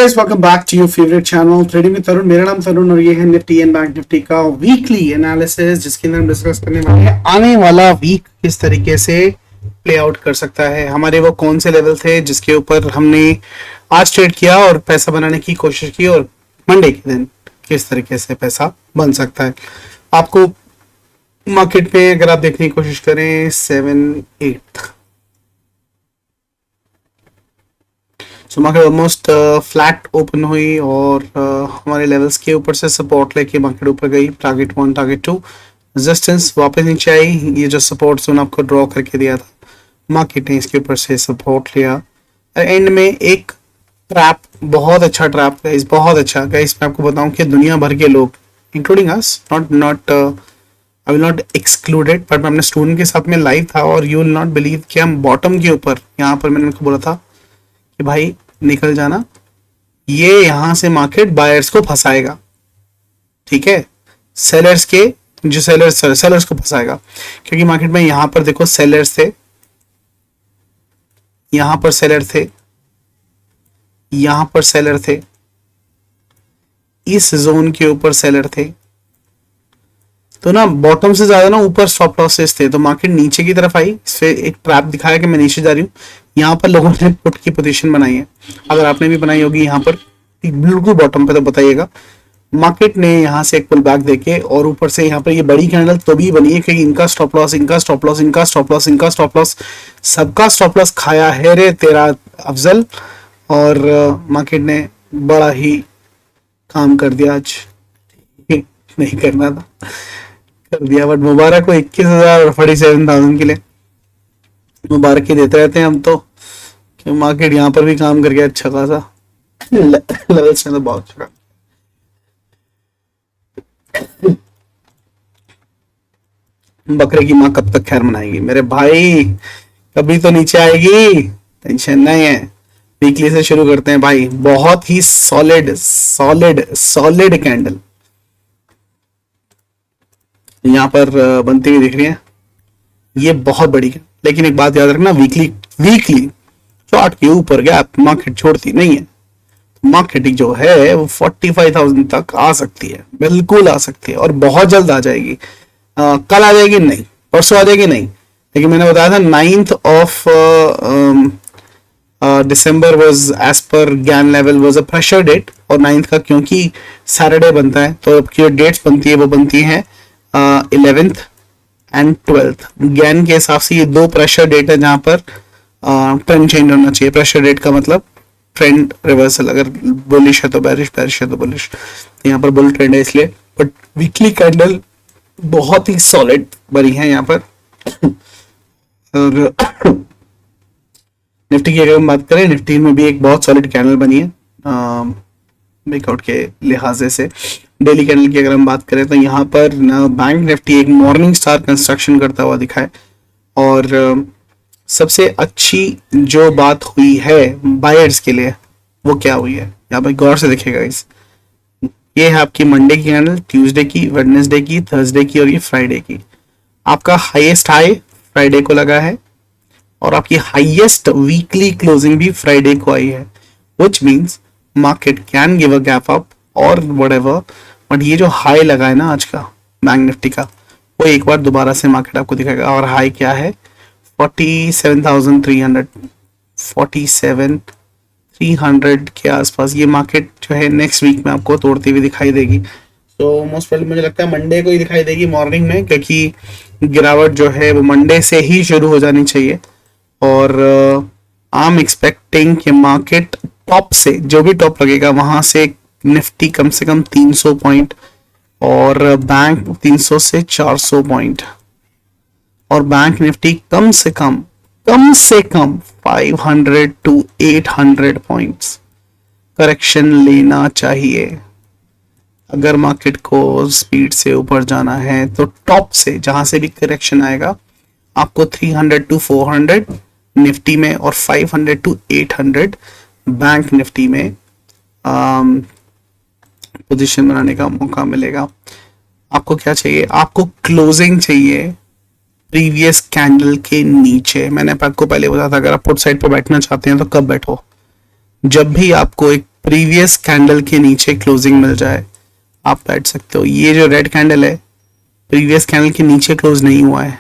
Guys, welcome back to your favourite channel trading with Tarun. मेरा नाम तरुण और ये है निफ्टी एंड बैंक निफ्टी का वीकली एनालिसिस, जिसके अंदर हम डिस्कस करने वाले हैं आने वाला वीक किस तरीके से प्ले आउट कर सकता है। हमारे वो कौन से लेवल थे जिसके ऊपर हमने आज ट्रेड किया और पैसा बनाने की कोशिश की, और मंडे के दिन किस तरीके से पैसा बन सकता है। आपको मार्केट में अगर आप देखने की कोशिश करें 7-8 so market almost flat open हुई और हमारे लेवल्स के ऊपर से सपोर्ट लेके मार्केट ऊपर गई। टारगेट 1, टारगेट 2, रेजिस्टेंस वापस नीचे आई। ये जो सपोर्ट जोन आपको ड्रॉ करके दिया था, मार्केट ने इसके ऊपर से सपोर्ट लिया। एंड में एक ट्रैप, बहुत अच्छा ट्रैप गाइस, बहुत अच्छा गाइस। मैं आपको बताऊं कि दुनिया भर के लोग including us, not I will not excluded, but मैं अपने स्टूडेंट के साथ में लाइव था और यू विल नॉट बिलीव कि हम बॉटम के ऊपर, यहाँ पर मैंने उनको बोला था कि भाई निकल जाना, ये यहां से मार्केट बायर्स को फंसाएगा, ठीक है, सेलर्स के जो सेलर्स को फंसाएगा। क्योंकि मार्केट में यहां पर देखो सेलर्स थे, यहां पर सेलर थे, यहां पर सेलर थे, इस जोन के ऊपर सेलर थे, तो ना बॉटम से ज्यादा ना ऊपर स्टॉप लॉसेस थे। तो मार्केट नीचे की तरफ आई, इससे एक ट्रैप दिखाया कि मैं नीचे जा रही हूँ। यहाँ पर लोगों ने पुट की पोजीशन बनाई है, अगर आपने भी बनाई होगी यहाँ पर बिल्कुल बॉटम पे तो बताइएगा। मार्केट ने यहाँ से एक पुल बैक देके और ऊपर से यहाँ पर ये बड़ी कैंडल तो भी बनी है क्योंकि इनका स्टॉप लॉस, इनका स्टॉप लॉस, इनका स्टॉप लॉस, इनका स्टॉप लॉस, सबका स्टॉप लॉस खाया है रे तेरा अफजल। और मार्केट ने बड़ा ही काम कर दिया आज, नहीं करना था कर दिया, बट मुबारक को 21,000 और 47,000 के लिए मुबारक ही देते रहते हैं हम तो, कि मार्केट यहाँ पर भी काम करके अच्छा खासा लेवल्स में तो बहुत अच्छा। बकरे की माँ कब तक खैर मनाएगी मेरे भाई, कभी तो नीचे आएगी, टेंशन नहीं है। वीकली से शुरू करते हैं भाई, बहुत ही सॉलिड सॉलिड सॉलिड कैंडल यहाँ पर बनती हुई दिख रही है, ये बहुत बड़ी है। लेकिन एक बात याद रखना, वीकली चार्ट के ऊपर गैप मार्केट छोड़ती नहीं है। मार्केट जो है वो 45,000 तक आ सकती है, बिल्कुल आ सकती है, और बहुत जल्द आ जाएगी। कल आ जाएगी नहीं, परसों आ जाएगी नहीं, लेकिन मैंने बताया था 9th of December was as per Gann level was a pressure date. और 9th का क्योंकि सैटरडे बनता है तो अब जो डेट्स बनती है वो बनती है 11th एंड 12th। ज्ञान के हिसाब से ये दो प्रेशर डेट है जहां पर ट्रेंड चेंज होना चाहिए। प्रेशर डेट का मतलब ट्रेंड रिवर्सल, अगर बुलिश है तो बेरिश, बेरिश है तो बुलिश। यहाँ पर बुल ट्रेंड है इसलिए, बट वीकली कैंडल बहुत ही सॉलिड बनी है यहाँ पर। और निफ्टी की अगर हम बात करें, निफ्टी में भी एक बहुत सॉलिड कैंडल बनी है ब्रेकआउट के लिहाजे से। डेली कैंडल की अगर हम बात करें तो यहाँ पर बैंक निफ्टी एक मॉर्निंग स्टार कंस्ट्रक्शन करता हुआ दिखा है। और सबसे अच्छी जो बात हुई है बायर्स के लिए वो क्या हुई है, यहाँ पर गौर से देखिएगा इस, ये है आपकी मंडे की कैंडल, ट्यूसडे की, वेडनेसडे की, थर्सडे की और ये फ्राइडे की। आपका हाईएस्ट हाई फ्राइडे को लगा है और आपकी हाईएस्ट वीकली क्लोजिंग भी फ्राइडे को आई है, which means market can give a gap up और व्हाटएवर। बट ये जो हाई लगा है ना आज का बैंक निफ्टी का, वो एक बार दोबारा से मार्केट आपको दिखाएगा। और हाई क्या है, 47,300, 47,300 के आसपास ये मार्केट जो है नेक्स्ट वीक में आपको तोड़ती हुई दिखाई देगी। तो मोस्ट प्रोबेबली मुझे लगता है मंडे को ही दिखाई देगी मॉर्निंग में, क्योंकि गिरावट जो है वो मंडे से ही शुरू हो जानी चाहिए। और आई एम एक्सपेक्टिंग कि मार्केट टॉप से, जो भी टॉप लगेगा वहां से निफ्टी कम से कम 300 पॉइंट और बैंक 300 से 400 पॉइंट और बैंक निफ्टी कम से कम 500 टू 800 पॉइंट्स करेक्शन लेना चाहिए। अगर मार्केट को स्पीड से ऊपर जाना है तो टॉप से जहां से भी करेक्शन आएगा आपको 300 टू 400 निफ्टी में और 500 टू 800 बैंक निफ्टी में पोजीशन बनाने का मौका मिलेगा। आपको क्या चाहिए, आपको क्लोजिंग चाहिए प्रीवियस कैंडल के नीचे। मैंने आपको पहले बताया था, अगर आप पुट साइड पर बैठना चाहते हैं तो कब बैठो, जब भी आपको एक प्रीवियस कैंडल के नीचे क्लोजिंग मिल जाए, आप बैठ सकते हो। ये जो रेड कैंडल है प्रीवियस कैंडल के नीचे क्लोज नहीं हुआ है,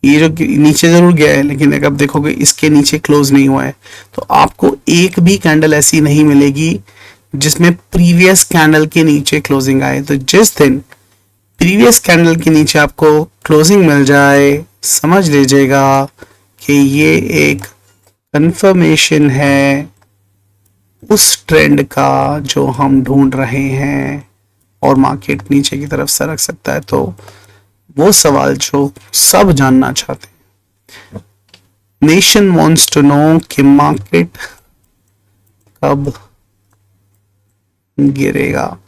ये जो नीचे जरूर गया है लेकिन अगर आप देखोगे इसके नीचे क्लोज नहीं हुआ है, तो आपको एक भी कैंडल ऐसी नहीं मिलेगी जिसमें प्रीवियस कैंडल के नीचे क्लोजिंग आए। तो जिस दिन प्रीवियस कैंडल के नीचे आपको क्लोजिंग मिल जाए, समझ लीजिएगा कि ये एक कंफर्मेशन है उस ट्रेंड का जो हम ढूंढ रहे हैं और मार्केट नीचे की तरफ सरक सकता है। तो वो सवाल जो सब जानना चाहते हैं, नेशन वांट्स टू नो कि मार्केट कब गिरेगा।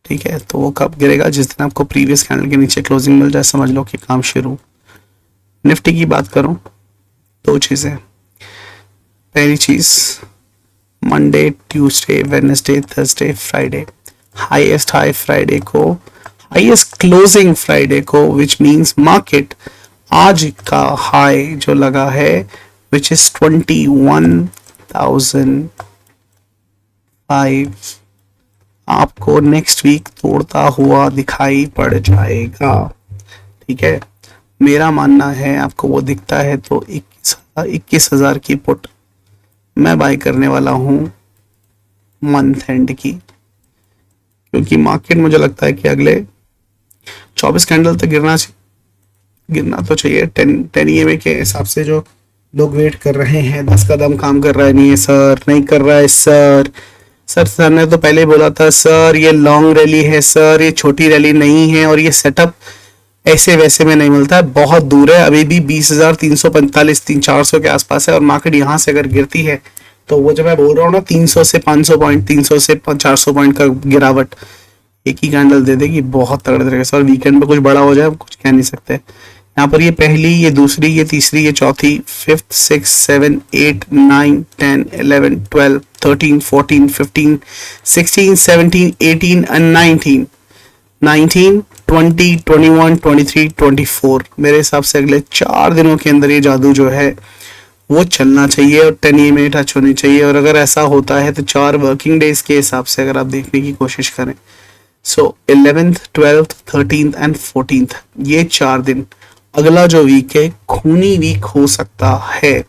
ठीक है, तो वो कब गिरेगा? जिस दिन आपको प्रीवियस कैंडल के नीचे क्लोजिंग मिल जाए, समझ लो कि काम शुरू। निफ्टी की बात करूं, दो चीजें। पहली चीज, Monday, Tuesday, Wednesday, Thursday, Friday, highest high Friday को, हाईएस्ट क्लोजिंग फ्राइडे को, विच मींस मार्केट आज का हाई जो लगा है विच इज 21,005, आपको नेक्स्ट वीक तोड़ता हुआ दिखाई पड़ जाएगा। ठीक है, मेरा मानना है आपको वो दिखता है तो 21,000 की पुट मैं बाय करने वाला हूं मंथ एंड की, क्योंकि मार्केट मुझे लगता है कि अगले 24 कैंडल तक गिरना तो चाहिए। 10 EMA के हिसाब से जो लोग वेट कर रहे हैं, 10 कदम काम कर रहा है, नहीं है सर, नहीं कर रहा है सर ने तो पहले ही बोला था सर ये लॉन्ग रैली है सर, ये छोटी रैली नहीं है, और ये सेटअप ऐसे वैसे में नहीं मिलता है, बहुत दूर है, अभी भी 20,345 300-400 के आसपास है। और मार्केट यहाँ से अगर गिरती है तो वो जब मैं बोल रहा हूँ ना 300 से 500 पॉइंट, 300 से 400 पॉइंट का गिरावट एक ही कैंडल दे देगी बहुत तगड़े तरीके से, और वीकेंड पे कुछ बड़ा हो जाए कुछ कह नहीं सकते। यहाँ पर ये पहली, ये दूसरी, ये तीसरी, ये चौथी, 5th 6th 7th 8th 9th 10th 11th 12th 13th 14th 15th 16th 17th 18th and 19th 20 21 23 24, मेरे हिसाब से अगले 4 दिनों के अंदर ये जादू जो है वो चलना चाहिए और 10 EMA टच होनी चाहिए। और अगर ऐसा होता है तो 4 वर्किंग डेज के हिसाब से अगर आप देखने की कोशिश करें, सो 11th 12th 13th and 14th, ये 4 दिन, अगला जो वीक है खूनी वीक हो सकता है।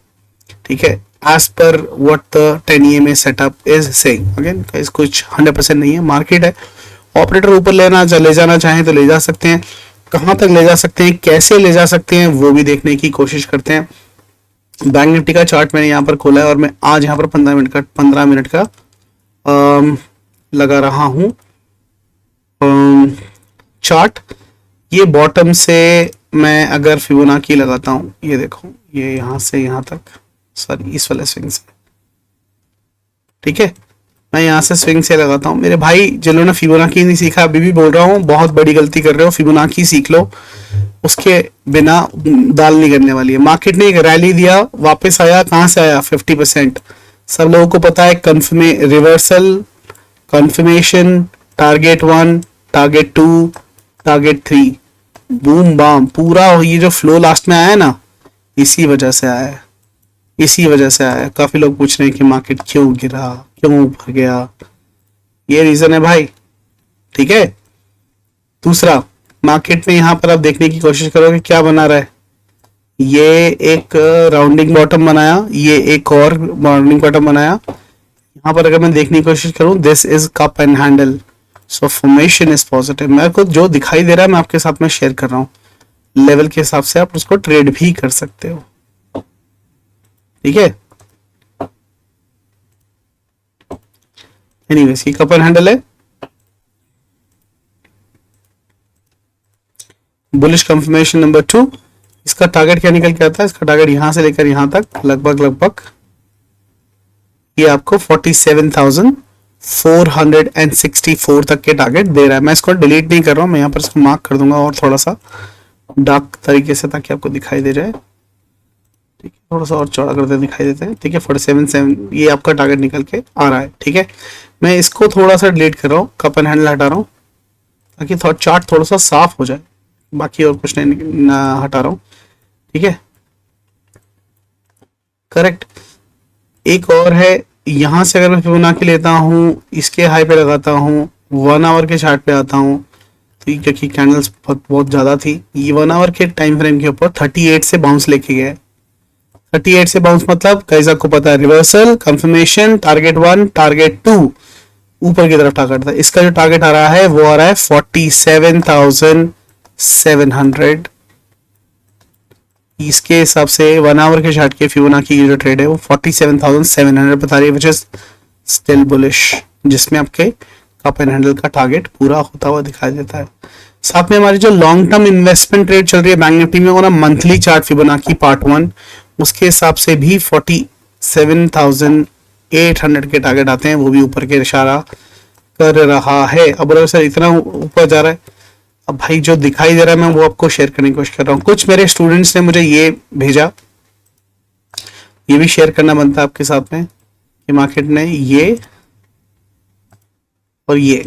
ठीक है, as per what the 10 EMA setup is saying. Again guys कुछ 100% नहीं है, मार्केट है, ऑपरेटर ऊपर ले जाना चाहें तो ले जा सकते हैं, कहां तक ले जा सकते हैं, कैसे ले जा सकते हैं, वो भी देखने की कोशिश करते हैं। बैंक निफ्टी का चार्ट मैंने यहाँ पर खोला है और मैं आज यहाँ पर 15 मिनट का लगा रहा हूं चार्ट। ये बॉटम से मैं अगर फिबोनाची लगाता हूं, ये देखो, ये यहां से यहां तक, सॉरी इस वाले स्विंग से, ठीक है, मैं यहां से स्विंग से लगाता हूं। मेरे भाई जिन्होंने फिबोनाची नहीं सीखा, अभी भी बोल रहा हूं, बहुत बड़ी गलती कर रहे हो, फिबोनाची सीख लो, उसके बिना दाल नहीं करने वाली है। मार्केट ने एक रैली दिया, वापस आया, कहां से आया? 50%। सब लोगों को पता है reversal, confirmation, target 1, target 2, target 3, boom bam, पूरा ये जो फ्लो लास्ट में आया है ना, इसी वजह से आया है, इसी वजह से आया है। काफी लोग पूछ रहे हैं कि मार्केट क्यों गिरा, क्यों ऊपर गया, ये रीजन है भाई। ठीक है, दूसरा, मार्केट में यहां पर आप देखने की कोशिश करोगे क्या बना रहा है, ये एक राउंडिंग बॉटम बनाया, ये एक और राउंडिंग बॉटम बनाया। यहां पर अगर मैं देखने की कोशिश करूं, this is cup and handle, so formation is positive. मेरे को जो दिखाई दे रहा है मैं आपके साथ में शेयर कर रहा हूं, लेवल के हिसाब से आप उसको ट्रेड भी कर सकते हो। ठीक है, एनीवेज ये कप एंड हैंडल है, बुलिश कंफर्मेशन नंबर 2। इसका टारगेट क्या निकल के आता है? इसका टारगेट यहां से लेकर यहां तक लगभग ये आपको 47,464 तक के टारगेट दे रहा है। मैं इसको डिलीट नहीं कर रहा हूं, मैं यहां पर इसको मार्क कर दूंगा और थोड़ा सा डार्क तरीके से, ताकि आपको दिखाई दे जाए। ठीक है, थोड़ा सा और चौड़ा करते दिखाई देते हैं। ठीक है, 47 ये आपका टारगेट निकल के आ रहा है। ठीक है, मैं इसको थोड़ा सा डिलीट कर रहा हूँ, कप एंड हैंडल हटा रहा हूँ ताकि चार्ट थोड़ा सा साफ हो जाए, बाकी और कुछ नहीं ना हटा रहा हूं। ठीक है, करेक्ट। एक और है, यहाँ से अगर मैं फिबोनाची लेता हूँ, इसके हाई पे लगाता हूँ, 1 आवर के चार्ट पे आता हूँ, तो क्योंकि कैंडल्स बहुत ज़्यादा थी, ये 1 आवर के टाइम फ्रेम के ऊपर 38 से बाउंस लेके गए। 38 से बाउंस मतलब गाइस आपको पता है, रिवर्सल, कंफर्मेशन, टारगेट 1, टारगेट 2, ऊपर की तरफ टारगेट था। इसका जो टारगेट आ रहा है वो आ रहा है 47,700। इसके हिसाब से 1 आवर के चार्ट के फिबोनाची की जो ट्रेड है वो 47,700 बता रही है, विच इज स्टिल बुलिश, जिसमें आपके कप एंड हैंडल का टारगेट पूरा होता हुआ दिखाई देता है। साथ में हमारी जो लॉन्ग टर्म इन्वेस्टमेंट ट्रेड चल रही है बैंक निफ्टी में, वो ना मंथली चार्ट फिबोनाची पार्ट 1, उसके हिसाब से भी 47,800 के टारगेट आते हैं, वो भी ऊपर के इशारा कर रहा है। अब बोलो सर इतना ऊपर जा रहा है, अब भाई जो दिखाई दे रहा है मैं वो आपको शेयर करने की कोशिश कर रहा हूँ। कुछ मेरे स्टूडेंट्स ने मुझे ये भेजा, ये भी शेयर करना बनता है आपके साथ में, कि मार्केट ने ये और ये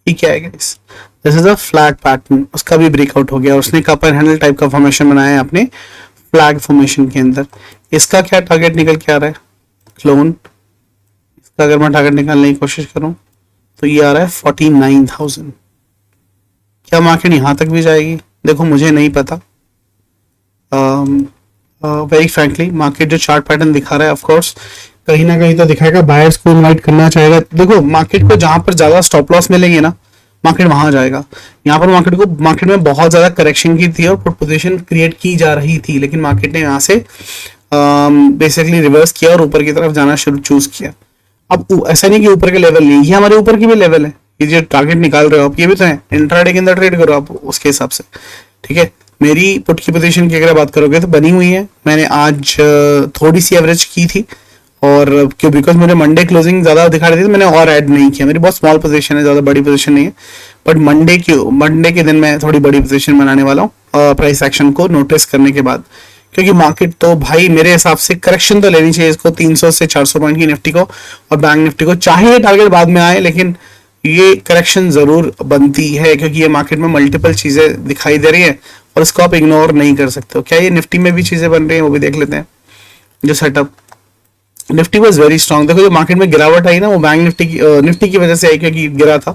क्या है guys, this is a flag pattern, उसका भी ब्रेकआउट हो गया, उसने कप एंड हैंडल टाइप का फॉर्मेशन बनाया है अपने फ्लैग फॉर्मेशन के अंदर। इसका क्या टारगेट निकल के आ रहा है, क्लोन, इसका अगर मैं टारगेट निकालने की कोशिश करूं तो ये आ रहा है 49,000। क्या मार्केट यहां तक भी जाएगी, देखो मुझे नहीं पता, वेरी फ्रैंकली मार्केट जो चार्ट पैटर्न दिखा रहा है ऑफकोर्स कहीं ना कहीं तो दिखाएगा, बायर्स को इनवाइट करना चाहेगा। देखो मार्केट को जहां पर ज्यादा स्टॉप लॉस मिलेंगे ना, मार्केट वहां जाएगा। यहाँ पर मार्केट में बहुत ज्यादा करेक्शन की थी और पोजीशन क्रिएट की जा रही थी, लेकिन मार्केट ने यहाँ से बेसिकली रिवर्स किया और ऊपर की तरफ जाना शुरू चूज किया। अब ऐसा नहीं कि ऊपर के लेवल नहीं, ये हमारे ऊपर की भी लेवल है, ये जो टारगेट निकाल रहे हो आप ये भी तो है, इंट्राडे के अंदर ट्रेड करो आप उसके हिसाब से, ठीक है। मेरी पुट की पोजीशन की अगर बात करोगे तो बनी हुई है, मैंने आज थोड़ी सी एवरेज की थी, और क्यों, बिकॉज मुझे मंडे क्लोजिंग ज्यादा दिखा रही थी तो मैंने और ऐड नहीं किया। मेरी बहुत स्मॉल पोजीशन है, ज्यादा बड़ी पोजीशन नहीं है, बट मंडे के दिन मैं थोड़ी बड़ी पोजीशन बनाने वाला हूँ प्राइस एक्शन को नोटिस करने के बाद, क्योंकि मार्केट तो भाई मेरे हिसाब से करेक्शन तो लेनी चाहिए इसको 300 से 400 पॉइंट की निफ्टी को और बैंक निफ्टी को, चाहे टारगेट बाद में आए लेकिन ये करेक्शन जरूर बनती है, क्योंकि ये मार्केट में मल्टीपल चीजें दिखाई दे रही है और इसको आप इग्नोर नहीं कर सकते हो। क्या ये निफ्टी में भी चीजें बन रही हैं, वो भी देख लेते हैं। जो setup Nifty was very strong, देखो जो मार्केट में गिरावट आई ना वो बैंक निफ्टी की वजह से आई, क्योंकि गिरा था,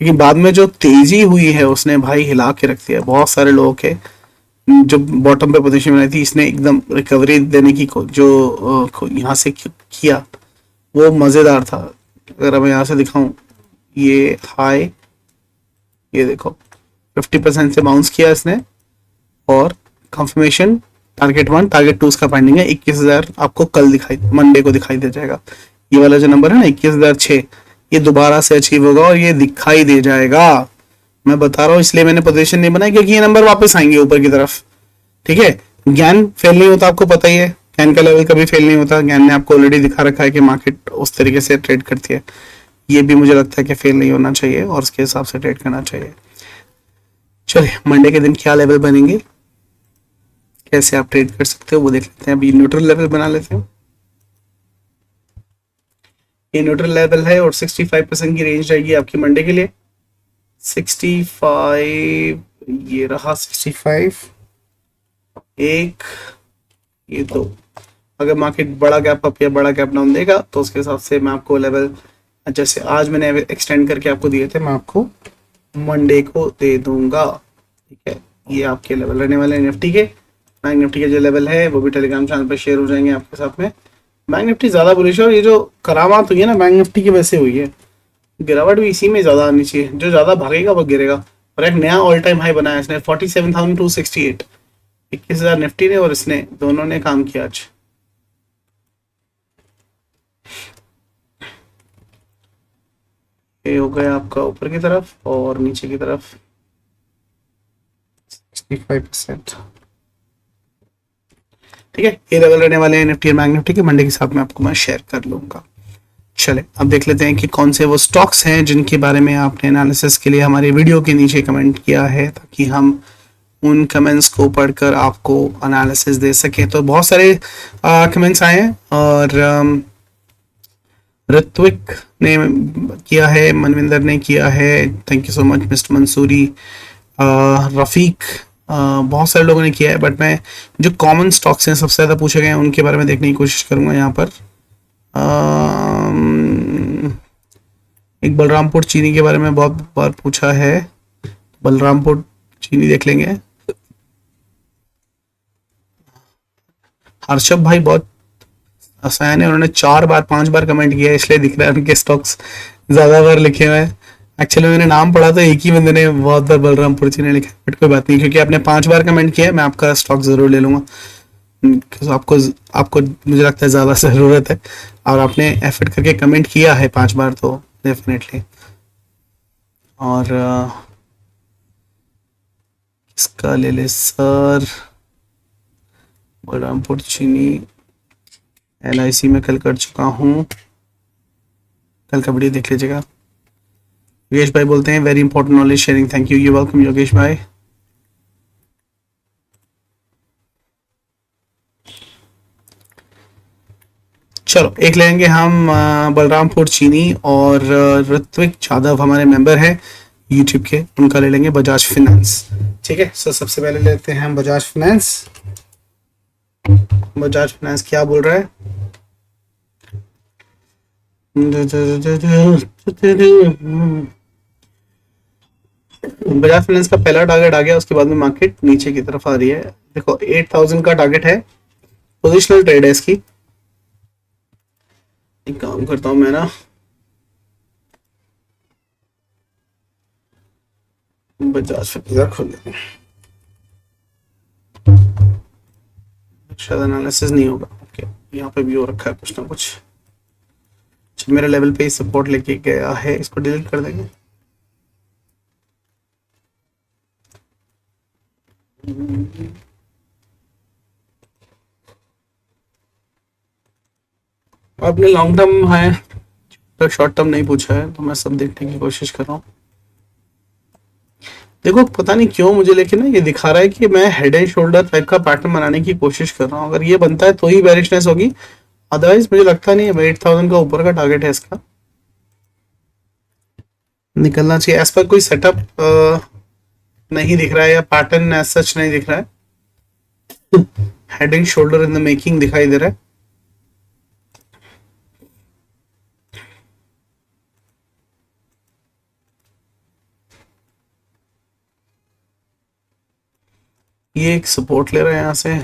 लेकिन बाद में जो तेजी हुई है उसने भाई हिला के रख दिया बहुत सारे लोगों के जो बॉटम पे पोजीशन बनाई थी, इसने एकदम रिकवरी देने की जो यहाँ से किया वो मजेदार था। अगर मैं यहाँ से दिखाऊं, ये हाई, ये देखो 50% से बाउंस किया इसने, और कंफर्मेशन टारगेट 1 टारगेट 2 उसका पेंडिंग है 21,000, आपको कल मंडे को दिखाई दे जाएगा। ये वाला जो नंबर है ना 21,006, ये दोबारा से अचीव होगा और ये दिखाई दे जाएगा, मैं बता रहा हूँ। इसलिए मैंने पोजीशन नहीं बनाई क्योंकि ये नंबर वापस आएंगे ऊपर की तरफ, ठीक है। ज्ञान फेल नहीं होता, आपको पता ही है, ज्ञान का लेवल कभी फेल नहीं होता। ज्ञान ने आपको ऑलरेडी दिखा रखा है कि मार्केट उस तरीके से ट्रेड करती है, ये भी मुझे लगता है कि फेल नहीं होना चाहिए और उसके हिसाब से ट्रेड करना चाहिए। चलिए मंडे के दिन क्या लेवल बनेंगे, कैसे आप ट्रेड कर सकते हो वो देख लेते हैं। अभी न्यूट्रल लेवल बना लेते हैं, ये न्यूट्रल लेवल है और 65% की रेंज रहेगी आपकी मंडे के लिए। 65, ये रहा 65, एक, ये दो। अगर मार्केट बड़ा गैप अप या बड़ा गैप डाउन देगा तो उसके हिसाब से मैं आपको लेवल, जैसे आज मैंने एक्सटेंड करके आपको दिए थे, मैं आपको मंडे को दे दूंगा, ठीक है। ये आपके लेवल रहने वाले निफ्टी के। बैंक निफ्टी के जो लेवल है वो भी टेलीग्राम चैनल पर शेयर हो जाएंगे आपके साथ में। बैंक निफ्टी ज्यादा बुलिश है और ये जो करामात हुई है ना बैंक निफ्टी की वैसे हुई है, गिरावट भी इसी में ज्यादा आनी चाहिए, जो ज्यादा भागेगा वो गिरेगा। और एक नया ऑल टाइम हाई बनाया इसने 47,268, 21,000 निफ्टी ने और इसने दोनों ने काम किया आज। ये हो गया आपका ऊपर की तरफ और नीचे की तरफ 65%, ठीक है। ये लेवल रहने वाले हैं निफ्टी और बैंक निफ्टी के, मंडे के साथ में आपको मैं शेयर कर लूंगा। चले अब देख लेते हैं कि कौन से वो स्टॉक्स हैं जिनके बारे में आपने एनालिसिस के लिए हमारे वीडियो के नीचे कमेंट किया है, ताकि हम उन कमेंट्स को पढ़कर आपको एनालिसिस दे सकें। तो बहुत सारे कमेंट्स आए हैं और ऋत्विक ने किया है, मनविंदर ने किया है, thank you so much mister Mansuri, Rafiq, बहुत सारे लोगों ने किया है। बट मैं जो कॉमन स्टॉक्स हैं सबसे ज़्यादा पूछे गए हैं उनके बारे में देखने की कोशिश करूंगा यहाँ पर। एक बलरामपुर चीनी के बारे में बहुत बार पूछा है, बलरामपुर चीनी देख लेंगे। हर्षभ भाई बहुत आसान है, उन्होंने 4 बार 5 बार कमेंट किया है, इसलिए दिख रहा है उनके स्टॉक्स ज्यादा बार लिखे हुए हैं। एक्चुअली मैंने नाम पढ़ा तो एक ही बंदे ने बहुत बार बलरामपुर चीनी लिखा है, बट कोई बात नहीं, क्योंकि आपने 5 बार कमेंट किया है, मैं आपका स्टॉक जरूर ले लूंगा। आपको आपको मुझे लगता है ज़्यादा ज़रूरत है, और आपने एफर्ट करके कमेंट किया है 5 बार, तो डेफिनेटली। और इसका ले ले सर, बलरामपुर चीनी LIC में कल कर चुका हूँ, कल का वीडियो देख लीजिएगा। योगेश भाई बोलते हैं very important knowledge sharing, thank you, you welcome Yogesh भाई। चलो एक लेंगे हम बलरामपुर चीनी, और ऋत्विक यादव हमारे मेंबर हैं यूट्यूब के, उनका ले लेंगे बजाज फाइनेंस। ठीक है, सो सबसे पहले लेते हैं हम बजाज फाइनेंस। बजाज फाइनेंस क्या बोल रहा है? बजाज फाइनेंस का पहला टारगेट आ गया, उसके बाद में मार्केट नीचे की तरफ आ रही है। देखो 8000 का टारगेट है, पोजिशनल ट्रेड है इसकी। एक काम करता हूं मैं ना, बजाज फाइनेंस खोल लेते हैं, शायद एनालिसिस नहीं होगा। ओके, यहाँ पे भी हो रखा है कुछ ना कुछ। मेरे लेवल पे सपोर्ट लेके गया है, इसको डिलीट कर देंगे। आपने लॉन्ग टर्म है तो शॉर्ट टर्म नहीं पूछा है, तो मैं सब देखने की कोशिश कर रहा हूँ। देखो पता नहीं क्यों मुझे, लेकिन ना ये दिखा रहा है कि मैं हेड एंड शोल्डर टाइप का पैटर्न बनाने की कोशिश कर रहा हूँ। अगर ये बनता है तो ही बेरिशनेस होगी, अदरवाइज मुझे लगता नहीं है। 8000 का ऊपर का टारगेट है इसका, निकलना चाहिए। एज पर कोई सेटअप नहीं दिख रहा है, या पैटर्न एज सच नहीं दिख रहा है। Head and shoulder in the making दिखाई दे रहा है। ये एक सपोर्ट ले रहा है यहाँ से,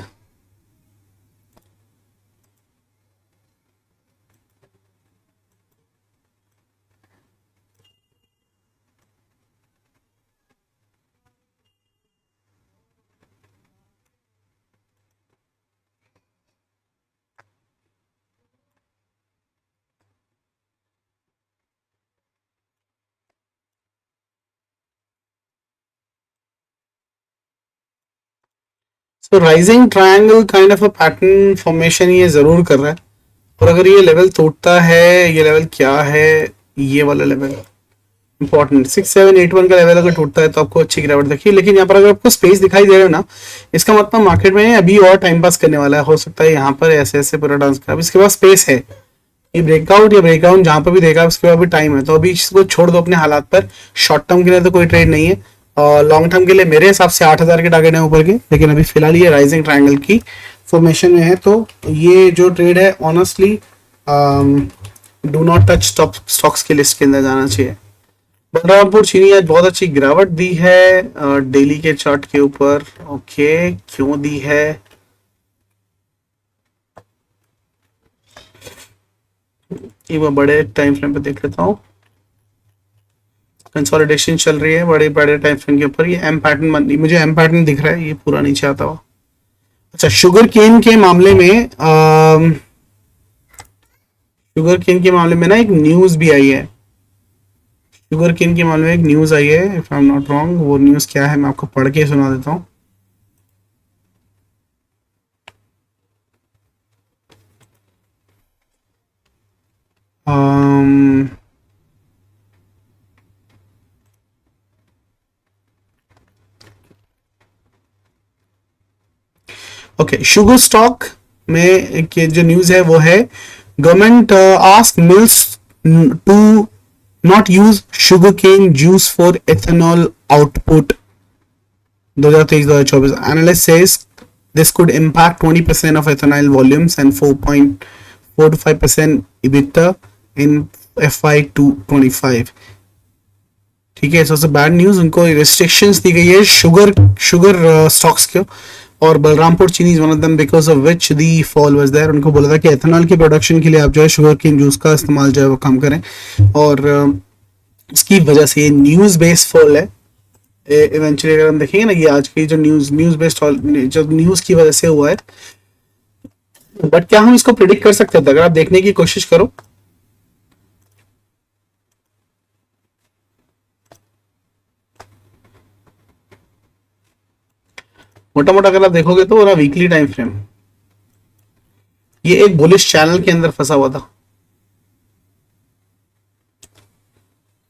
तो rising triangle kind of a pattern formation ये जरूर कर रहा है। और अगर ये लेवल टूटता है, ये लेवल क्या है, ये वाला लेवल इंपॉर्टेंट 6781 का लेवल अगर टूटता है तो आपको अच्छी गिरावट देखिए। लेकिन यहाँ पर अगर आपको स्पेस दिखाई दे रहा है ना, इसका मतलब मार्केट में अभी और टाइम पास करने वाला है। हो सकता है यहाँ पर ऐसे ऐसे पूरा डांस कर, इसके बाद स्पेस है, ये ब्रेकआउट या ब्रेकडाउन जहां पर भी देगा उसके बाद भी टाइम है। तो अभी इसको छोड़ दो अपने हालात पर। शॉर्ट टर्म के लिए तो कोई ट्रेड नहीं है, और लॉन्ग टर्म के लिए मेरे हिसाब से 8000 के टारगेट है ऊपर के। लेकिन अभी फिलहाल ये राइजिंग ट्रायंगल की फॉर्मेशन में है, तो ये जो ट्रेड है honestly do not touch stocks की लिस्ट के अंदर जाना चाहिए। बलरामपुर चीनी आज बहुत अच्छी गिरावट दी है डेली के चार्ट के ऊपर। ओके, क्यों दी है? ये मैं बड़े टाइम फ्रेम पे देख लेता हूँ। कंसोलिडेशन चल रही है बड़े बड़े टाइम फ्रेम के ऊपर। ये एम पैटर्न, मुझे एम पैटर्न दिख रहा है, ये पूरा नीचे आता हुआ। अच्छा, शुगर केन के मामले में ना एक न्यूज भी आई है। शुगर केन के मामले में एक न्यूज आई है, if I am not wrong. वो न्यूज क्या है मैं आपको पढ़ के सुना देता हूँ। ओके, शुगर स्टॉक में जो न्यूज है वो है, government ask mills to not use sugar cane juice for ethanol output 2023-2024. Analyst says this could impact 20% of ethanol volumes and 4 to 5% EBITDA in FY25। ठीक है, सबसे बैड न्यूज, उनको restrictions दी गई है शुगर स्टॉक्स के, और Balrampur Chini is one of them because of which the fall was there. उनको बोला था कि एथेनॉल की प्रोडक्शन के लिए आप जो है शुगर केन जूस का इस्तेमाल जो है वो कम करें, और इसकी वजह से ये न्यूज बेस्ड फॉल है। इवेंचुअली अगर हम देखेंगे ना, ये आज की जो न्यूज बेस्ड जो न्यूज की वजह से हुआ है, बट क्या हम इसको प्रिडिक्ट कर सकते थे? अगर आप देखने की कोशिश करो, मोटा मोटा अगर आप देखोगे तो ना वीकली टाइम फ्रेम, ये एक बुलिश चैनल के अंदर फंसा हुआ था,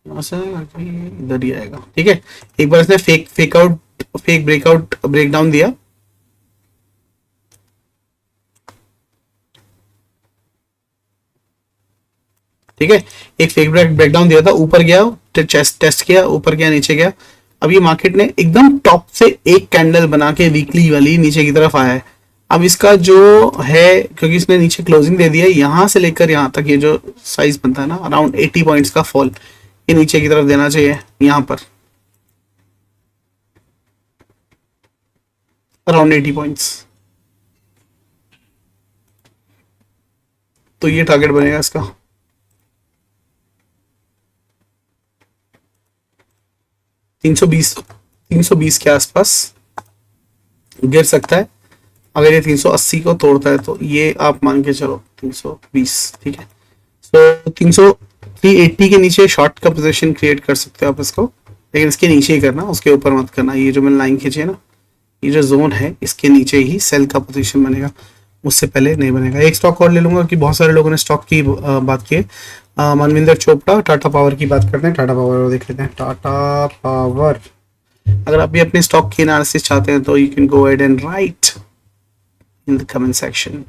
इधर ही आएगा। ठीक है, एक बार इसने फेक ब्रेकडाउन दिया, ठीक है, एक फेक ब्रेकडाउन दिया था, ऊपर गया, टेस्ट किया, ऊपर गया, नीचे गया। अब ये मार्केट ने एकदम टॉप से एक कैंडल बना के वीकली वाली नीचे की तरफ आया है। अब इसका जो है, क्योंकि इसने नीचे क्लोजिंग दे दिया है, यहां से लेकर यहां तक ये जो साइज बनता है ना, अराउंड 80 पॉइंट्स का फॉल, ये नीचे की तरफ देना चाहिए यहां पर, अराउंड 80 पॉइंट्स। तो ये टारगेट बनेगा इसका। 320 के आसपास गिर सकता है। अगर ये 380 को तोड़ता है तो ये आप मान के चलो 320, ठीक है। तो 380 के नीचे शॉर्ट का पोजीशन क्रिएट कर सकते हो आप इसको, लेकिन इसके नीचे ही करना, उसके ऊपर मत करना। ये जो मैंने लाइन खींची है ना, ये जो जोन है, इसके नीचे ही सेल का पोजीशन बनेगा, उससे पहले नहीं बनेगा। एक स्टॉक और ले लूंगा कि बहुत सारे लोगों ने स्टॉक की बात की है। मनविंदर चोपड़ा टाटा पावर की बात करते हैं। टाटा पावर देख लेते हैं। टाटा पावर, अगर आप भी अपने स्टॉक की एनालिसिस चाहते हैं तो you can go ahead and right in the comment section.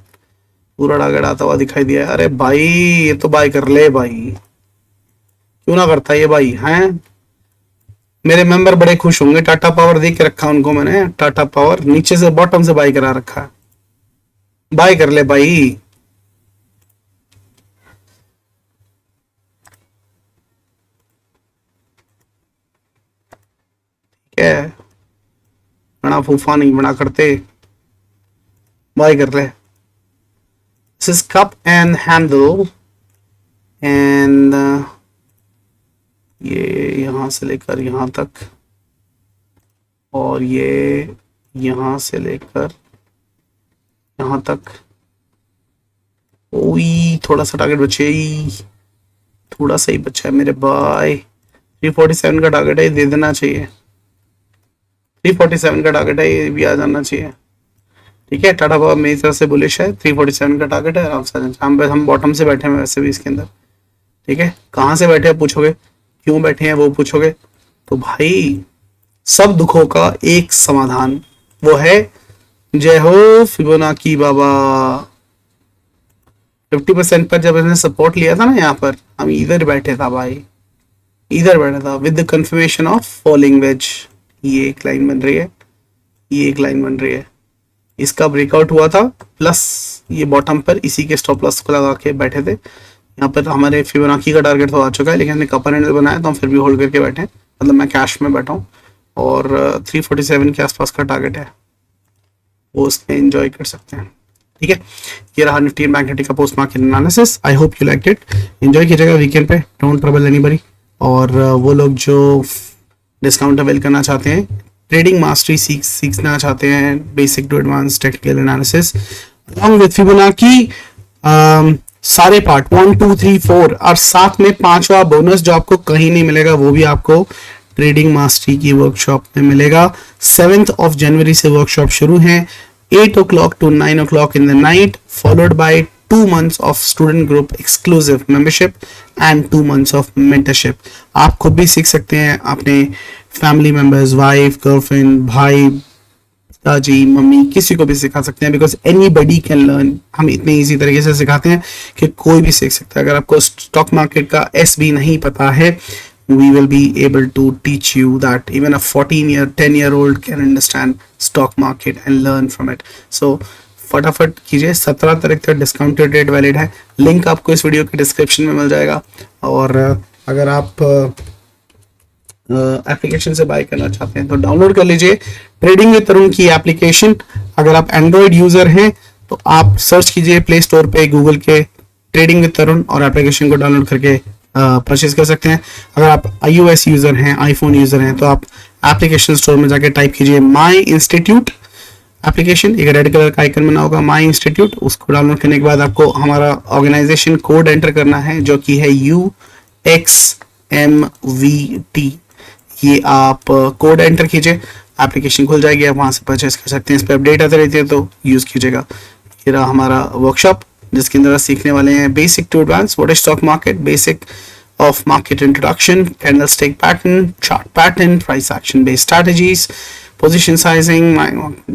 पूरा डागड़ आता हुआ दिखाई दिया। अरे भाई ये तो बाय कर ले भाई, क्यों ना करता ये भाई हैं। मेरे मेंबर बड़े खुश होंगे। टाटा पावर देख के रखा उनको मैंने, टाटा पावर नीचे से बॉटम से बाय करा रखा है। बाय कर ले भाई। ठीक है, बड़ा फूफा नहीं बना करते, बाय कर ले। This is cup and handle, and ये यहां से लेकर यहां तक, और ये यहां से लेकर यहां तक। ओई थोड़ा सा टारगेट बचे, थोड़ा सा ही बचा है मेरे भाई। 347 का टारगेट है, दे देना चाहिए। 347 का टारगेट है, ये भी आ जाना चाहिए। ठीक है, टाटा पावर मेरी तरफ से बुलिश है। 347 का टारगेट है, आराम से हम बॉटम से बैठे हैं वैसे भी इसके अंदर। ठीक है, कहाँ से बैठे हैं पूछोगे, क्यों बैठे हैं वो पूछोगे, तो भाई सब दुखों का एक समाधान, वो है जय हो फिबोनाची बाबा। 50% पर जब इसने सपोर्ट लिया था ना, यहाँ पर हम इधर बैठे था भाई, इधर बैठा था with the confirmation of falling veg. ये एक लाइन बन रही है, ये एक लाइन बन रही है, इसका ब्रेकआउट हुआ था, प्लस ये बॉटम पर इसी के स्टॉप लॉस को लगा के बैठे थे। यहाँ पर हमारे फिबोनाची का टारगेट तो आ चुका है, लेकिन हमने कपर हैंडल बनाया तो हम फिर भी होल्ड करके बैठे हैं। मतलब मैं कैश में बैठा हूँ, और 347 के आसपास का टारगेट है, वो उसमें एंजॉय कर सकते हैं। ठीक है, ये रहा निफ्टी एंड बैंक निफ्टी का post market analysis. I hope you like it. Enjoy कीजिएगा वीकेंड पे, डोंट ट्रबल एनीबॉडी। और वो लोग जो डिस्काउंट अवेल करना चाहते हैं, ट्रेडिंग मास्टरी सीखना चाहते हैं, basic to advance technical analysis along with Fibonacci, सारे पार्ट 1 2 3 4, और साथ में 5वां बोनस जो आपको कहीं नहीं मिलेगा, वो भी आपको ट्रेडिंग मास्टरी की वर्कशॉप में मिलेगा। 7th of January से वर्कशॉप शुरू है, 8 o'clock to 9 o'clock in the night, followed by 2 months of student group exclusive membership and 2 months of mentorship. आप खुद भी सीख सकते हैं, अपने फैमिली मेंबर्स, वाइफ, गर्लफ्रेंड, भाई, पिताजी, मम्मी, किसी को भी सिखा सकते हैं, बिकॉज एनीबडी कैन लर्न। हम इतने इजी तरीके से सिखाते हैं कि कोई भी सीख सकता है। अगर आपको स्टॉक मार्केट का एस भी नहीं पता है, we will be able to teach you that even a 10-year-old can understand stock market and learn from it. So फटाफट कीजिए, 17 तारीख तक डिस्काउंटेड रेट वैलिड है। लिंक आपको इस वीडियो के डिस्क्रिप्शन में मिल जाएगा। और अगर आप एप्लीकेशन से बाय करना चाहते हैं तो डाउनलोड कर लीजिए ट्रेडिंग विद तरुण की एप्लीकेशन। अगर आप एंड्रॉइड यूजर हैं तो आप सर्च कीजिए प्ले स्टोर पे गूगल के ट्रेडिंग विद तरुण और एप्लीकेशन को डाउनलोड करके परचेज कर सकते हैं। अगर आप iOS यूजर हैं, आईफोन यूजर हैं, तो आप एप्लीकेशन स्टोर में जाके टाइप कीजिए माई इंस्टीट्यूट एप्लीकेशन, एक रेड कलर का आइकन बना होगा माई इंस्टीट्यूट। उसको डाउनलोड करने के बाद आपको हमारा ऑर्गेनाइजेशन कोड एंटर करना है जो कि है UXMVT। ये आप कोड एंटर कीजिए, एप्लीकेशन खुल जाएगी, आप वहां से परचेस कर सकते हैं। इस पर अपडेट आते रहती है तो यूज कीजिएगा। ये रहा हमारा वर्कशॉप जिसके अंदर सीखने वाले हैं basic to advance, what is stock market, basic of market introduction, candlestick pattern, chart pattern, price action based strategies, position sizing,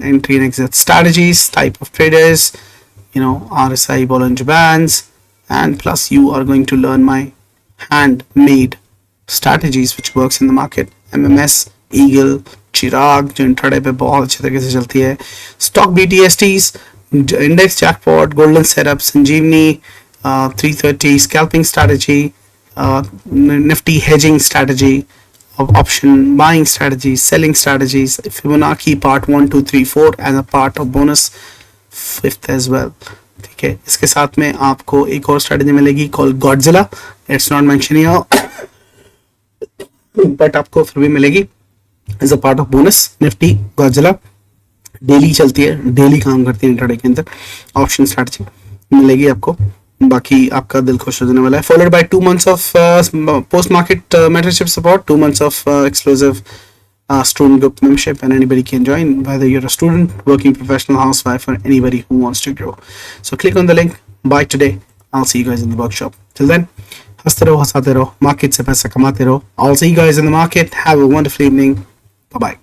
entry and exit strategies, type of traders, RSI, Bollinger Bands, and plus you are going to learn my handmade strategies which works in the market, MMS, Eagle, Chirag जो intraday पे बहुत अच्छे तरीके से चलती है, stock BTSTs, index jackpot, golden setup, Sanjeevani, 330 scalping strategy, Nifty hedging strategy, option buying strategies, selling strategies, Fibonacci part 1, 2, 3, 4 and a part of bonus 5th as well। ठीक है, इसके साथ में आपको एक और स्ट्रेटजी मिलेगी call Godzilla, it's not mention here but आपको फिर भी मिलेगी as a part of bonus. Nifty Godzilla daily चलती है, डेली काम करती है इंट्राडे के अंदर, ऑप्शन स्ट्रेटजी मिलेगी आपको, बाकी आपका दिल खुश हो जाने वाला है। Followed by 2 months of post market mentorship support, 2 months of exclusive student group membership, and anybody can join, whether you're a student, working professional, housewife, or anybody who wants to grow. So click on the link, buy today. I'll see you guys in the workshop. Till then, हंसते रहो, हंसाते रहो, market से पैसा कमाते रहो। I'll see you guys in the market. Have a wonderful evening. Bye bye.